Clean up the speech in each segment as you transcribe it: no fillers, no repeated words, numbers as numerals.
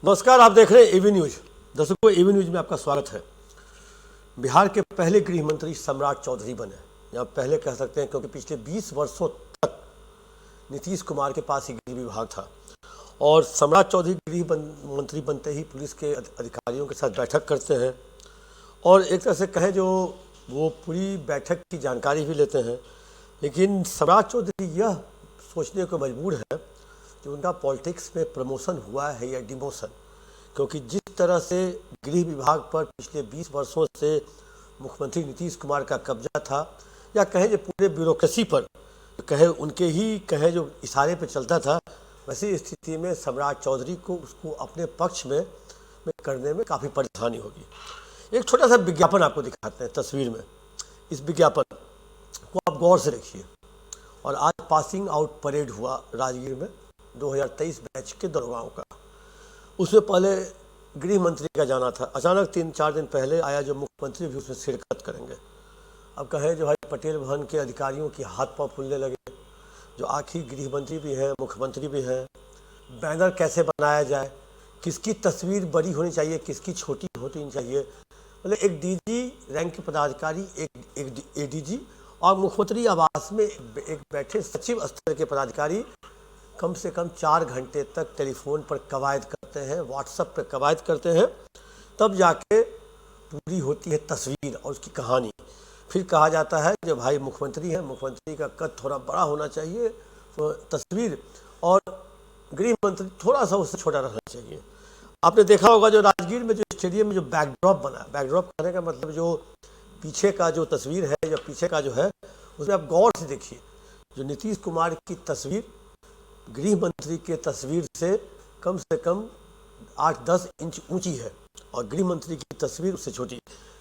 नमस्कार, आप देख रहे हैं एबी न्यूज। दर्शकों, एबी न्यूज में आपका स्वागत है। बिहार के पहले गृह मंत्री सम्राट चौधरी बने, या पहले कह सकते हैं, क्योंकि पिछले 20 वर्षों तक नीतीश कुमार के पास ही गृह विभाग था। और सम्राट चौधरी गृह मंत्री बनते ही पुलिस के अधिकारियों के साथ बैठक करते हैं और एक तरह से कहें जो वो पूरी बैठक की जानकारी भी लेते हैं। लेकिन सम्राट चौधरी यह सोचने को मजबूर है कि उनका पॉलिटिक्स में प्रमोशन हुआ है या डिमोशन, क्योंकि जिस तरह से गृह विभाग पर पिछले 20 वर्षों से मुख्यमंत्री नीतीश कुमार का कब्जा था, या कहें जो पूरे ब्यूरोक्रेसी पर कहे उनके ही कहें जो इशारे पर चलता था, वैसी स्थिति में सम्राट चौधरी को उसको अपने पक्ष में करने में काफ़ी परेशानी होगी। एक छोटा सा विज्ञापन आपको दिखाते हैं तस्वीर में। इस विज्ञापन को आप गौर से देखिए। और आज पासिंग आउट परेड हुआ राजगीर में 2023 बैच के दरोगाओं का। उसमें पहले गृह मंत्री का जाना था, अचानक 3-4 दिन पहले आया जो मुख्यमंत्री भी उसमें शिरकत करेंगे। अब कहें जो भाई पटेल भवन के अधिकारियों की हाथ पांव फूलने लगे, जो आखिर गृह मंत्री भी हैं, मुख्यमंत्री भी हैं। बैनर कैसे बनाया जाए, किसकी तस्वीर बड़ी होनी चाहिए, किसकी छोटी होनी चाहिए। मतलब एक डीजी रैंक के पदाधिकारी, एक एडीजी और मुख्यमंत्री आवास में एक बैठे सचिव स्तर के पदाधिकारी कम से कम 4 घंटे तक टेलीफोन पर कवायद करते हैं, व्हाट्सएप पर कवायद करते हैं, तब जाके पूरी होती है तस्वीर और उसकी कहानी। फिर कहा जाता है जब भाई मुख्यमंत्री है, मुख्यमंत्री का कद थोड़ा बड़ा होना चाहिए तो तस्वीर, और गृह मंत्री थोड़ा सा उससे छोटा रहना चाहिए। आपने देखा होगा जो राजगीर में जो स्टेडियम में जो बैकड्रॉप बना, बैकड्रॉप कहने का मतलब जो पीछे का जो तस्वीर है या पीछे का जो है, उसमें आप गौर से देखिए। जो नीतीश कुमार की तस्वीर गृह मंत्री के तस्वीर से कम 8-10 इंच ऊंची है और गृह मंत्री की तस्वीर उससे छोटी।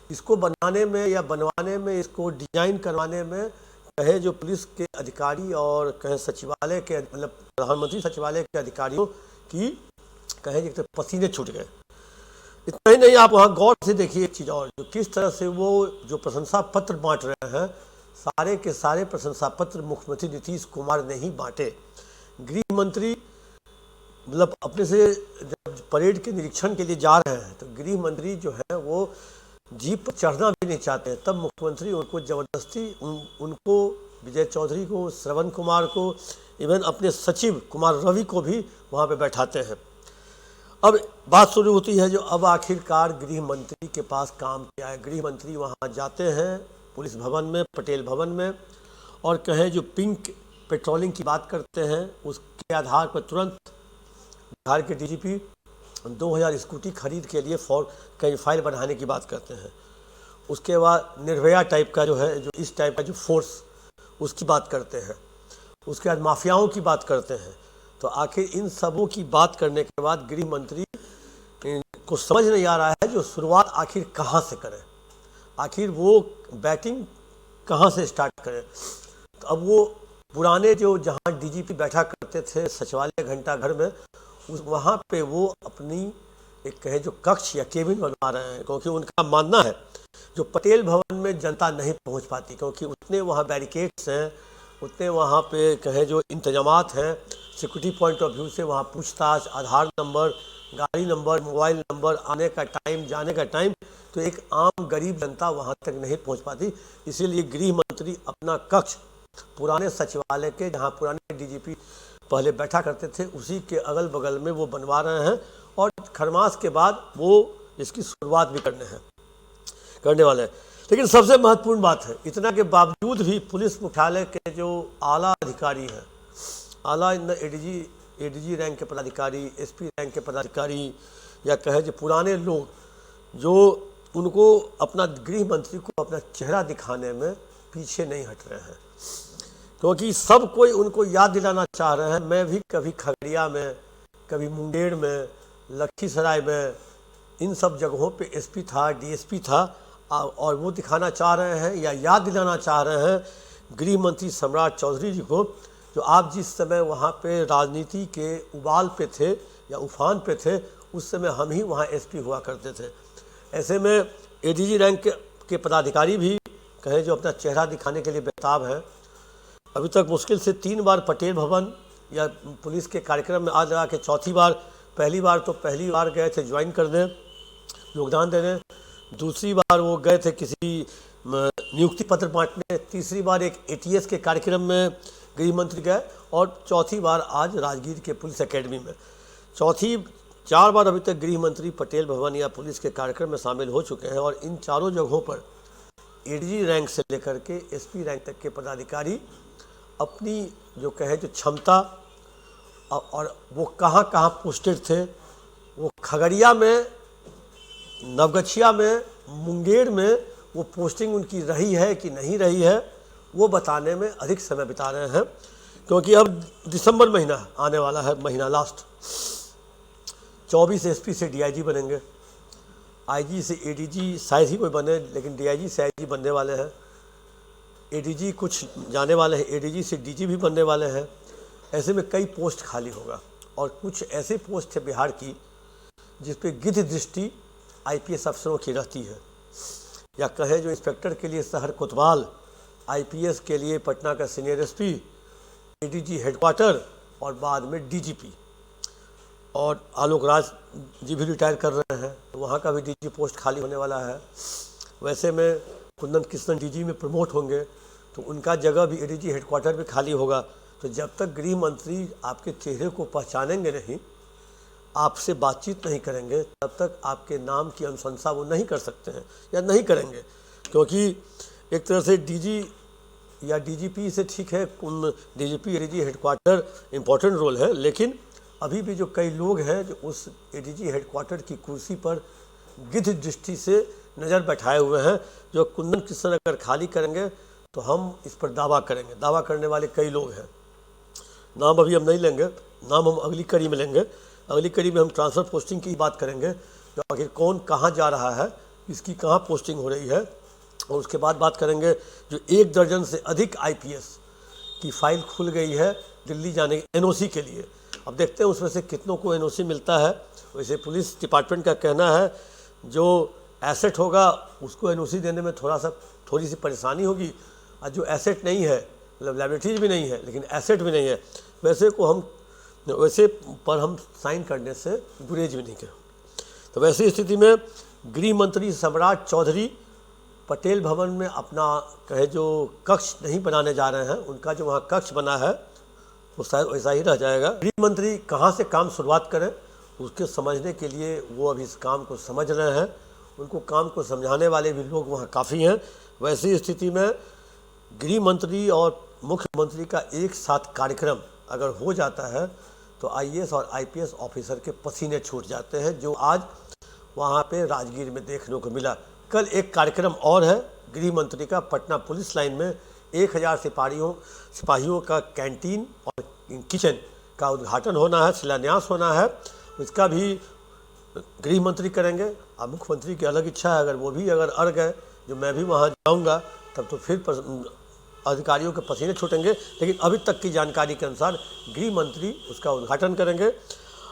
इसको बनाने में या बनवाने में, इसको डिजाइन करवाने में कहे जो पुलिस के अधिकारी और कहे सचिवालय के मतलब प्रधानमंत्री सचिवालय के अधिकारियों की कहे एक तो पसीने छूट गए। इतना ही नहीं, आप वहाँ गौर से देखिए एक चीज़ और, जो किस तरह से वो जो प्रशंसा पत्र बांट रहे हैं, सारे के सारे प्रशंसा पत्र मुख्यमंत्री नीतीश कुमार ने ही बांटे। गृह मंत्री मतलब अपने से जब परेड के निरीक्षण के लिए जा रहे हैं तो गृह मंत्री जो है वो जीप पर चढ़ना भी नहीं चाहते हैं, तब मुख्यमंत्री उनको ज़बरदस्ती उनको विजय चौधरी को, श्रवण कुमार को, इवन अपने सचिव कुमार रवि को भी वहाँ पे बैठाते हैं। अब बात शुरू होती है जो अब आखिरकार गृह मंत्री के पास काम क्या है। गृह मंत्री वहाँ जाते हैं पुलिस भवन में, पटेल भवन में, और कहें जो पिंक पेट्रोलिंग की बात करते हैं, उसके आधार पर तुरंत बिहार के डीजीपी 2000 स्कूटी खरीद के लिए कई फाइल बढ़ाने की बात करते हैं। उसके बाद निर्भया टाइप का जो है, जो इस टाइप का जो फोर्स, उसकी बात करते हैं। उसके बाद माफियाओं की बात करते हैं। तो आखिर इन सबों की बात करने के बाद गृह मंत्री को समझ नहीं आ रहा है जो शुरुआत आखिर कहाँ से करें, आखिर वो बैटिंग कहाँ से स्टार्ट करें। तो अब वो पुराने जो जहाँ डीजीपी बैठा करते थे सचिवालय घंटा घर में, उस वहाँ पे वो अपनी एक कहे जो कक्ष या केबिन बनवा रहे हैं, क्योंकि उनका मानना है जो पटेल भवन में जनता नहीं पहुँच पाती, क्योंकि उतने वहाँ बैरिकेड्स हैं, उतने वहाँ पे कहे जो इंतजामात हैं। सिक्योरिटी पॉइंट ऑफ व्यू से वहाँ पूछताछ, आधार नंबर, गाड़ी नंबर, मोबाइल नंबर, आने का टाइम, जाने का टाइम, तो एक आम गरीब जनता वहाँ तक नहीं पहुँच पाती। इसीलिए गृह मंत्री अपना कक्ष पुराने सचिवालय के, जहाँ पुराने डीजीपी पहले बैठा करते थे, उसी के अगल बगल में वो बनवा रहे हैं। और खरमास के बाद वो इसकी शुरुआत भी करने वाले हैं। लेकिन सबसे महत्वपूर्ण बात है, इतना के बावजूद भी पुलिस मुख्यालय के जो आला अधिकारी हैं, आला एडीजी रैंक के पदाधिकारी, एसपी रैंक के पदाधिकारी, या कहे जो पुराने लोग, जो उनको अपना गृह मंत्री को अपना चेहरा दिखाने में पीछे नहीं हट रहे हैं, क्योंकि सब कोई उनको याद दिलाना चाह रहे हैं। मैं भी कभी खगड़िया में, कभी मुंगेर में, लखीसराय में, इन सब जगहों पे एसपी था, डीएसपी था, और वो दिखाना चाह रहे हैं या याद दिलाना चाह रहे हैं गृह मंत्री सम्राट चौधरी जी को, जो आप जिस समय वहाँ पे राजनीति के उबाल पे थे या उफान पे थे, उस समय हम ही वहाँ एसपी हुआ करते थे। ऐसे में एडीजी रैंक के पदाधिकारी भी कहें जो अपना चेहरा दिखाने के लिए बेताब हैं। अभी तक मुश्किल से 3 बार पटेल भवन या पुलिस के कार्यक्रम में आज लगा के चौथी बार पहली बार गए थे ज्वाइन करने, योगदान देने। दूसरी बार वो गए थे किसी नियुक्ति पत्र बांटने। तीसरी बार एक एटीएस के कार्यक्रम में गृह मंत्री गए, और चौथी बार आज राजगीर के पुलिस एकेडमी में। 4 बार अभी तक गृह मंत्री पटेल भवन या पुलिस के कार्यक्रम में शामिल हो चुके हैं, और इन चारों जगहों पर एडीजी रैंक से लेकर के एसपी रैंक तक के पदाधिकारी अपनी जो कहे जो क्षमता, और वो कहाँ कहाँ पोस्टेड थे, वो खगड़िया में, नवगछिया में, मुंगेर में वो पोस्टिंग उनकी रही है कि नहीं रही है, वो बताने में अधिक समय बिता रहे हैं। क्योंकि अब दिसंबर महीना आने वाला है, महीना लास्ट, 24 एसपी से डीआईजी बनेंगे, आईजी से एडीजी शायद ही कोई बने, लेकिन डीआईजी से आईजी बनने वाले हैं, एडीजी कुछ जाने वाले हैं, एडीजी से डीजी भी बनने वाले हैं। ऐसे में कई पोस्ट खाली होगा, और कुछ ऐसे पोस्ट है बिहार की जिस पे गिद्ध दृष्टि आईपीएस अफसरों की रहती है, या कहें जो इंस्पेक्टर के लिए शहर कोतवाल, आईपीएस के लिए पटना का सीनियर एसपी, एडीजी हेडक्वार्टर, और बाद में डीजीपी। और आलोक राज जी भी रिटायर कर रहे हैं, तो वहाँ का भी डीजी पोस्ट खाली होने वाला है। वैसे में कुंदन कृष्णन डीजी में प्रमोट होंगे, तो उनका जगह भी एडीजी हेडक्वार्टर भी खाली होगा। तो जब तक गृह मंत्री आपके चेहरे को पहचानेंगे नहीं, आपसे बातचीत नहीं करेंगे, तब तक आपके नाम की अनुशंसा वो नहीं कर सकते हैं, या नहीं करेंगे। क्योंकि एक तरह से डीजी या डीजीपी से ठीक है, DGP ADG headquarter important role है, लेकिन अभी भी जो कई लोग हैं जो उस एडीजी हेडक्वार्टर की कुर्सी पर गिद्ध दृष्टि से नज़र बैठाए हुए हैं, जो कुंदन कृष्णन अगर खाली करेंगे तो हम इस पर दावा करेंगे। दावा करने वाले कई लोग हैं, नाम अभी हम नहीं लेंगे, नाम हम अगली कड़ी में लेंगे। अगली कड़ी में हम ट्रांसफ़र पोस्टिंग की बात करेंगे, तो आखिर कौन कहाँ जा रहा है, किसकी कहाँ पोस्टिंग हो रही है, और उसके बाद बात करेंगे जो 1 दर्जन से अधिक आईपीएस की फाइल खुल गई है दिल्ली जाने एनओसी के लिए। अब देखते हैं उसमें से कितनों को एनओसी मिलता है। वैसे पुलिस डिपार्टमेंट का कहना है जो एसेट होगा उसको एनओसी देने में थोड़ी सी परेशानी होगी, और जो एसेट नहीं है, मतलब लाइबिलिटीज भी नहीं है लेकिन एसेट भी नहीं है, वैसे पर हम साइन करने से गुरेज भी नहीं करें। तो वैसी स्थिति में गृह मंत्री सम्राट चौधरी पटेल भवन में अपना कहे जो कक्ष नहीं बनाने जा रहे हैं, उनका जो वहाँ कक्ष बना है वो शायद वैसा ही रह जाएगा। गृह मंत्री कहाँ से काम शुरुआत करें उसके समझने के लिए वो अभी इस काम को समझ रहे हैं, उनको काम को समझाने वाले भी लोग वहाँ काफ़ी हैं। वैसी स्थिति में गृह मंत्री और मुख्यमंत्री का एक साथ कार्यक्रम अगर हो जाता है तो आईएएस और आईपीएस ऑफिसर के पसीने छूट जाते हैं, जो आज वहाँ पे राजगीर में देखने को मिला। कल एक कार्यक्रम और है गृह मंत्री का, पटना पुलिस लाइन में 1000 सिपाहियों का कैंटीन और किचन का उद्घाटन होना है, शिलान्यास होना है। इसका भी गृह मंत्री करेंगे। अब मुख्यमंत्री की अलग इच्छा है, अगर वो भी अगर अड़ गए जो मैं भी वहाँ जाऊँगा, तब तो फिर अधिकारियों के पसीने छूटेंगे। लेकिन अभी तक की जानकारी के अनुसार गृह मंत्री उसका उद्घाटन करेंगे।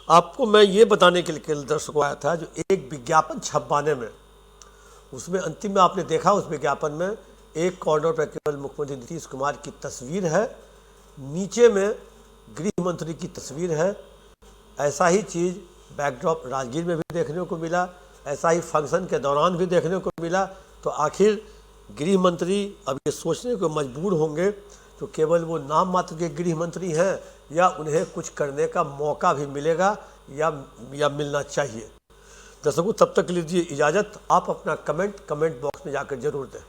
आपको मैं ये बताने के लिए दर्शकों आया था, जो एक विज्ञापन छपवाने में, उसमें अंतिम में आपने देखा उस विज्ञापन में एक कॉर्नर पर केवल मुख्यमंत्री नीतीश कुमार की तस्वीर है, नीचे में गृह मंत्री की तस्वीर है। ऐसा ही चीज़ बैकड्रॉप राजगीर में भी देखने को मिला, ऐसा ही फंक्शन के दौरान भी देखने को मिला। तो आखिर गृह मंत्री अब ये सोचने को मजबूर होंगे तो केवल वो नाम मात्र के गृह मंत्री हैं, या उन्हें कुछ करने का मौका भी मिलेगा या मिलना चाहिए। दर्शकों, तब तक लीजिए इजाज़त। आप अपना कमेंट बॉक्स में जाकर जरूर दें।